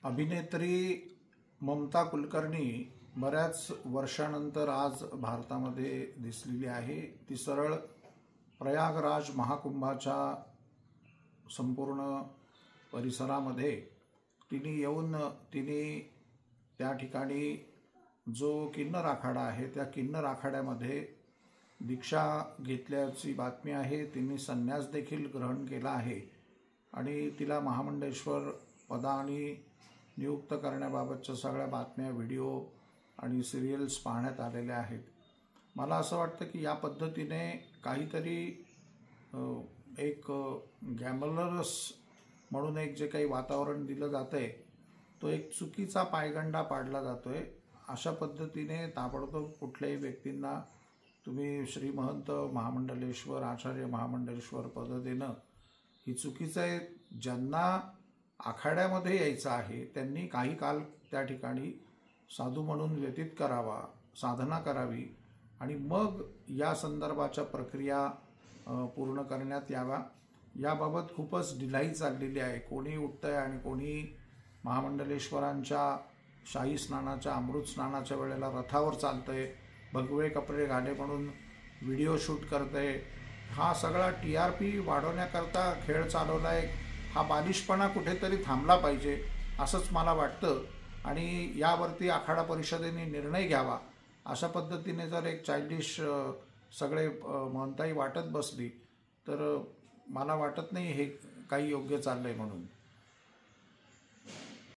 अभिनेत्री ममता कुलकर्णी बऱ्याच वर्षानंतर आज भारतामध्ये दिसलेली आहे। ती सरळ प्रयागराज महाकुंभाच्या संपूर्ण परिसरामध्ये तिने येऊन त्या ठिकाणी जो किन्नर आखाडा आहे त्या किन्नर आखाड्यामध्ये दीक्षा घेतल्याची बातमी आहे। तिने संन्यास देखील ग्रहण केला आहे आणि तिला महामंडलेश्वर पदाने नियुक्त करण्याबाबतच्या सगळ्या बातम्या, व्हिडिओ आणि सिरियल्स पाहण्यात आलेल्या आहेत। मला असं वाटतं की या पद्धतीने काहीतरी एक गॅम्बलर्स म्हणून एक जे काही वातावरण दिलं जातंय तो एक चुकीचा पायगंडा पाडला जातोय। अशा पद्धतीने ताबडतोब कुठल्याही व्यक्तींना तुम्ही श्रीमहंत महामंडलेश्वर, आचार्य महामंडलेश्वर पद देणं ही चुकीचं आहे। ज्यांना आखाड्यामध्ये यायचं आहे त्यांनी काही काल त्या ठिकाणी साधू म्हणून व्यतीत करावा, साधना करावी आणि मग या संदर्भाच्या प्रक्रिया पूर्ण करण्यात यावा। याबाबत खूपच ढिलाई चाललेली आहे। कोणी उठतंय आणि कोणी महामंडलेश्वरांच्या शाही स्नानाच्या, अमृत स्नानाच्या वेळेला रथावर चालतंय, भगवे कपडे घाले म्हणून व्हिडिओ शूट करतंय। हा सगळा TRP वाढवण्याकरता खेळ चालवलाय। हा बालिशपणा कुठेतरी थांबला पाहिजे असंच मला वाटतं आणि यावरती आखाडा परिषदेने निर्णय घ्यावा। अशा पद्धतीने जर एक चाइल्डिश सगळे म्हणताही वाटत बसली तर मला वाटत नाही हे काही योग्य चाललंय म्हणून।